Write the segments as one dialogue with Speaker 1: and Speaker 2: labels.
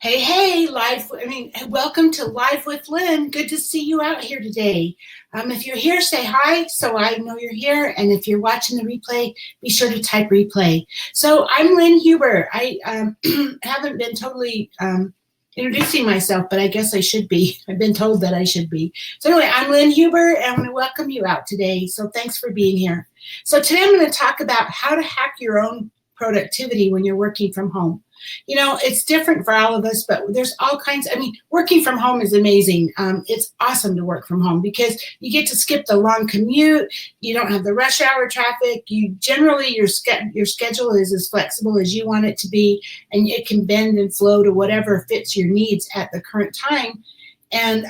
Speaker 1: Hey, welcome to Live with Lynn. Good to see you out here today. If you're here, say hi so I know you're here. And if you're watching the replay, be sure to type replay. So I'm Lynn Huber. I haven't been totally introducing myself, but I guess I should be. I've been told that I should be. So anyway, I'm Lynn Huber, and I want to welcome you out today. So thanks for being here. So today I'm going to talk about how to hack your own productivity when you're working from home. You know, it's different for all of us, but there's all kinds. Working from home is amazing. It's awesome to work from home because you get to skip the long commute. You don't have the rush hour traffic. Your schedule is as flexible as you want it to be, and it can bend and flow to whatever fits your needs at the current time. And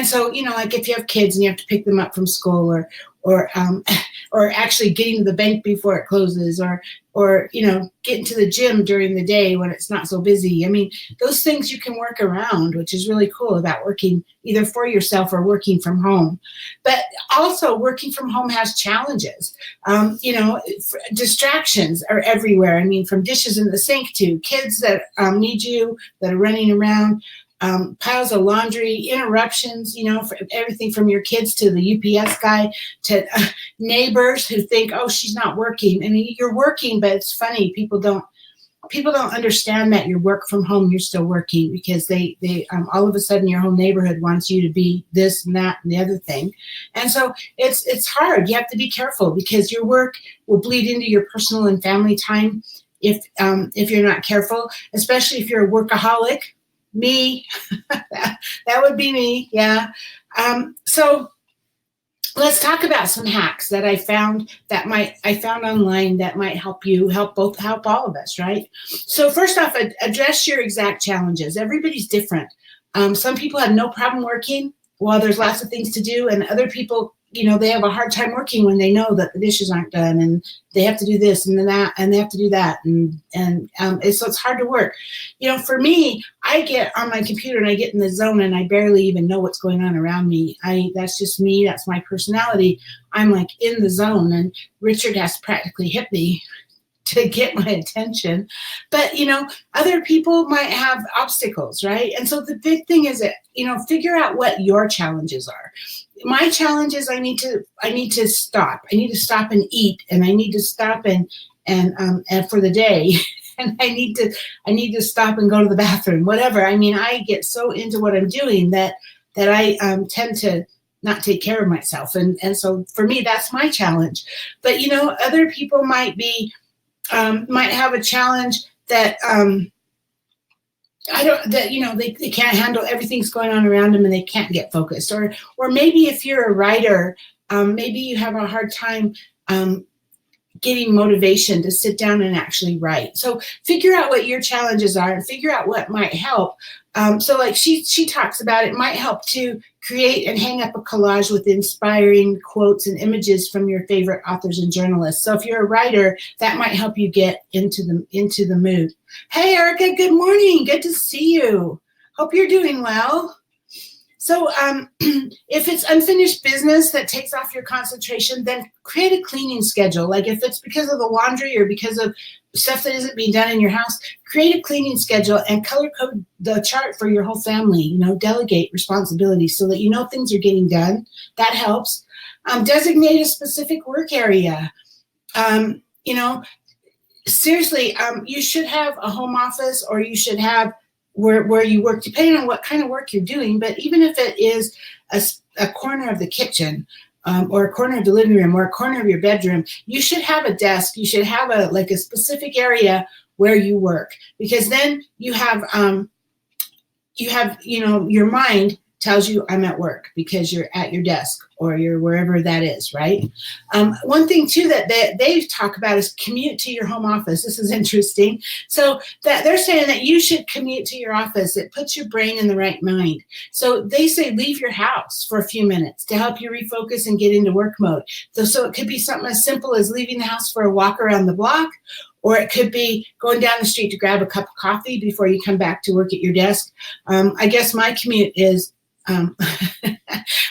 Speaker 1: so, you know, like if you have kids and you have to pick them up from school, or actually getting to the bank before it closes, or you know, getting to the gym during the day when it's not so busy. I mean, those things you can work around, which is really cool about working either for yourself or working from home. But also working from home has challenges. Distractions are everywhere. I mean, from dishes in the sink to kids that need you, that are running around. Piles of laundry, interruptions, you know, for everything from your kids to the UPS guy to neighbors who think, oh, she's not working. I mean, you're working, but it's funny. People don't understand that you work from home, you're still working, because they all of a sudden your whole neighborhood wants you to be this and that and the other thing. And so it's hard. You have to be careful because your work will bleed into your personal and family time if you're not careful, especially if you're a workaholic. Me, that would be me, yeah. So let's talk about some hacks that I found online that might help all of us, right? So first off, address your exact challenges. Everybody's different. Some people have no problem working while there's lots of things to do, and other people, you know, they have a hard time working when they know that the dishes aren't done and they have to do this and that and they have to do that, so it's hard to work. You know, for me, I get on my computer and I get in the zone and I barely even know what's going on around me. That's just me. That's my personality. I'm like in the zone, and Richard has practically hit me to get my attention. But, you know, other people might have obstacles, right? And so the big thing is that, you know, figure out what your challenges are. My challenge is I need to stop. I need to stop and eat, and I need to stop and for the day. And I need to stop and go to the bathroom, whatever. I mean, I get so into what I'm doing that I tend to not take care of myself. And so for me, that's my challenge. But, you know, other people might have a challenge that they can't handle everything's going on around them and they can't get focused. Or maybe if you're a writer, maybe you have a hard time getting motivation to sit down and actually write. So figure out what your challenges are and figure out what might help. So like she talks about, it might help to create and hang up a collage with inspiring quotes and images from your favorite authors and journalists. So if you're a writer, that might help you get into the mood. Hey, Erica, good morning. Good to see you. Hope you're doing well. So if it's unfinished business that takes off your concentration, then create a cleaning schedule. Like if it's because of the laundry or because of stuff that isn't being done in your house, create a cleaning schedule and color code the chart for your whole family. You know, delegate responsibilities so that you know things are getting done. That helps. Designate a specific work area. You know, seriously, you should have a home office, or you should have where you work, depending on what kind of work you're doing. But even if it is a corner of the kitchen, or a corner of the living room, or a corner of your bedroom, you should have a desk. You should have a specific area where you work, because then you have you know, your mind tells you I'm at work because you're at your desk or you're wherever that is, right? One thing too that they talk about is commute to your home office. This is interesting. So that they're saying that you should commute to your office. It puts your brain in the right mind. So they say leave your house for a few minutes to help you refocus and get into work mode. So it could be something as simple as leaving the house for a walk around the block, or it could be going down the street to grab a cup of coffee before you come back to work at your desk. I guess my commute is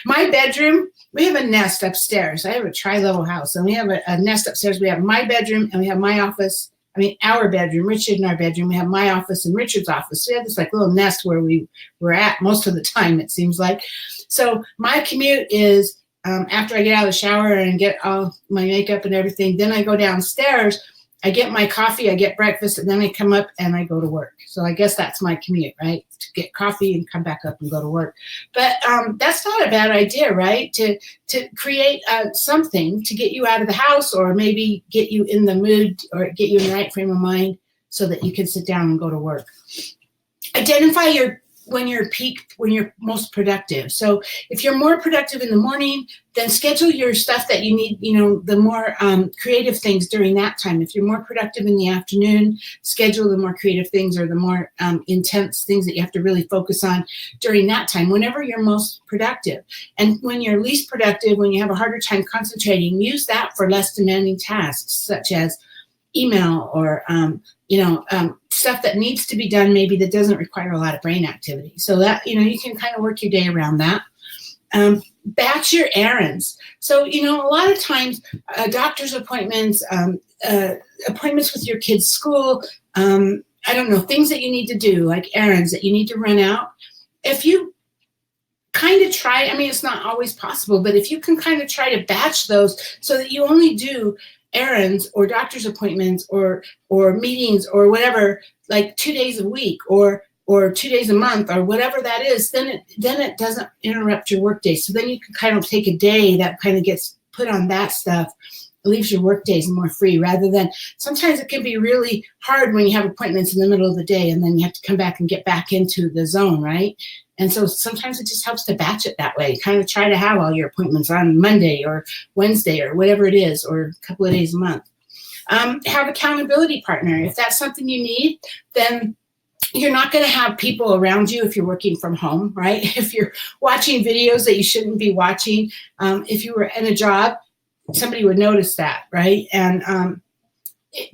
Speaker 1: my bedroom. We have a nest upstairs. I have a tri-level house, and we have a nest upstairs. We have my bedroom and we have my office I mean, our bedroom, Richard and our bedroom. We have my office and Richard's office. So we have this like little nest where we were at most of the time, it seems like. So my commute is after I get out of the shower and get all my makeup and everything, then I go downstairs, I get my coffee, I get breakfast, and then I come up and I go to work. So I guess that's my commute, right? To get coffee and come back up and go to work. But that's not a bad idea, right? To create something to get you out of the house, or maybe get you in the mood or get you in the right frame of mind so that you can sit down and go to work. Identify when you're most productive. So if you're more productive in the morning, then schedule your stuff that you need, the more creative things during that time. If you're more productive in the afternoon, schedule the more creative things or the more intense things that you have to really focus on during that time, whenever you're most productive. And when you're least productive, when you have a harder time concentrating, use that for less demanding tasks, such as email or stuff that needs to be done, maybe that doesn't require a lot of brain activity. So that, you can kind of work your day around that. Batch your errands. So, a lot of times doctor's appointments, appointments with your kids' school, I don't know, things that you need to do, like errands that you need to run out. If you kind of try, I mean, it's not always possible, but if you can kind of try to batch those so that you only do errands or doctor's appointments or meetings or whatever, like 2 days a week or 2 days a month or whatever that is, then it doesn't interrupt your workday. So then you can kind of take a day that kind of gets put on that stuff. It leaves your work days more free, rather than sometimes it can be really hard when you have appointments in the middle of the day and then you have to come back and get back into the zone, right? And so sometimes it just helps to batch it that way. Kind of try to have all your appointments on Monday or Wednesday or whatever it is, or a couple of days a month. Have accountability partner. If that's something you need, then you're not going to have people around you if you're working from home, right? If you're watching videos that you shouldn't be watching, if you were in a job, somebody would notice that, right? And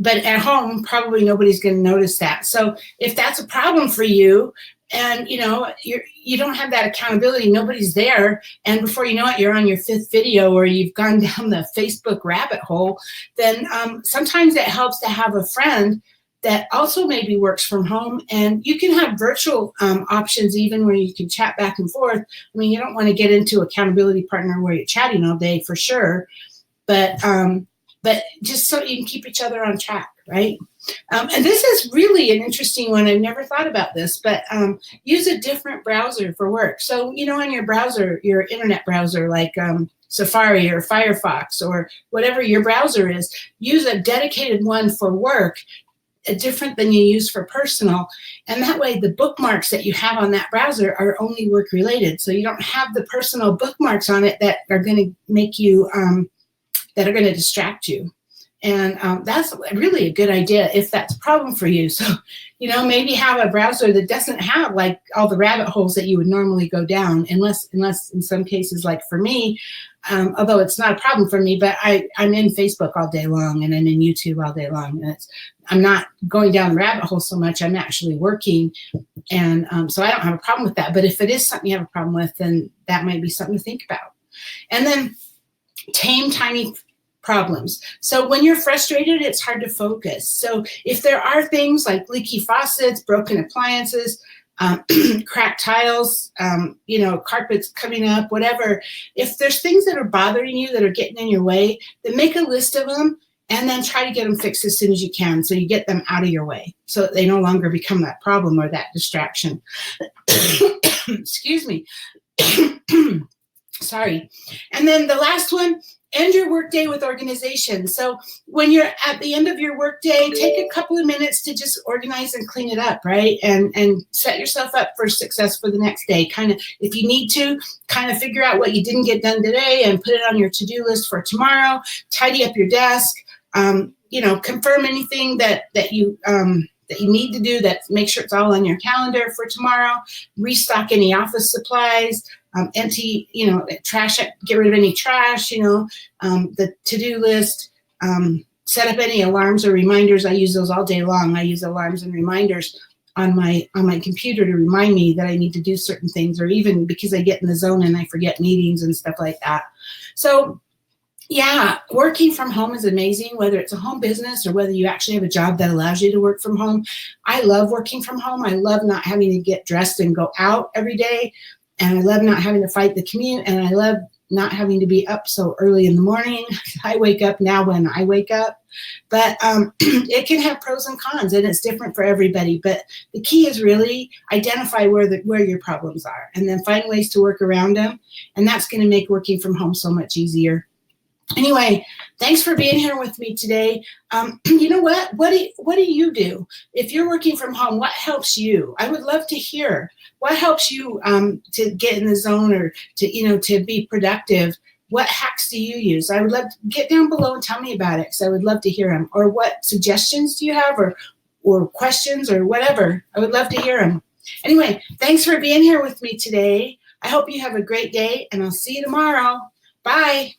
Speaker 1: but at home, probably nobody's going to notice that. So if that's a problem for you, and you don't have that accountability, nobody's there, and before you know it, you're on your 5th video or you've gone down the Facebook rabbit hole, then sometimes it helps to have a friend that also maybe works from home, and you can have virtual options even where you can chat back and forth. I mean, you don't want to get into accountability partner where you're chatting all day for sure, but just so you can keep each other on track, right? And this is really an interesting one. I've never thought about this, but use a different browser for work. So, on your browser, your internet browser, like Safari or Firefox or whatever your browser is, use a dedicated one for work, different than you use for personal. And that way the bookmarks that you have on that browser are only work related. So you don't have the personal bookmarks on it that are going to make you, that are going to distract you. And that's really a good idea if that's a problem for you. So, maybe have a browser that doesn't have like all the rabbit holes that you would normally go down, unless in some cases, like for me, although it's not a problem for me, but I'm in Facebook all day long and I'm in YouTube all day long. And I'm not going down the rabbit hole so much. I'm actually working. And so I don't have a problem with that. But if it is something you have a problem with, then that might be something to think about. And then tame tiny problems. So when you're frustrated, it's hard to focus. So if there are things like leaky faucets, broken appliances, cracked tiles, carpets coming up, whatever, if there's things that are bothering you that are getting in your way, then make a list of them and then try to get them fixed as soon as you can, so you get them out of your way so that they no longer become that problem or that distraction. Excuse me. Sorry. And then the last one, end your workday with organization. So when you're at the end of your workday, take a couple of minutes to just organize and clean it up, right? And set yourself up for success for the next day. Kind of, if you need to, kind of figure out what you didn't get done today and put it on your to-do list for tomorrow. Tidy up your desk. Confirm anything that you need to do, that make sure it's all on your calendar for tomorrow. Restock any office supplies. Empty, trash, get rid of any trash, the to-do list, set up any alarms or reminders. I use those all day long. I use alarms and reminders on my computer to remind me that I need to do certain things, or even because I get in the zone and I forget meetings and stuff like that. So Yeah, working from home is amazing, whether it's a home business or whether you actually have a job that allows you to work from home. I love working from home. I love not having to get dressed and go out every day. And I love not having to fight the commute. And I love not having to be up so early in the morning. I wake up now when I wake up. But it can have pros and cons, and it's different for everybody. But the key is really identify where your problems are and then find ways to work around them. And that's going to make working from home so much easier. Anyway, thanks for being here with me today. You know what? What do you do if you're working from home? What helps you? I would love to hear what helps you to get in the zone or to be productive. What hacks do you use? I would love to get down below and tell me about it because I would love to hear them. Or what suggestions do you have, or questions or whatever? I would love to hear them. Anyway, thanks for being here with me today. I hope you have a great day, and I'll see you tomorrow. Bye.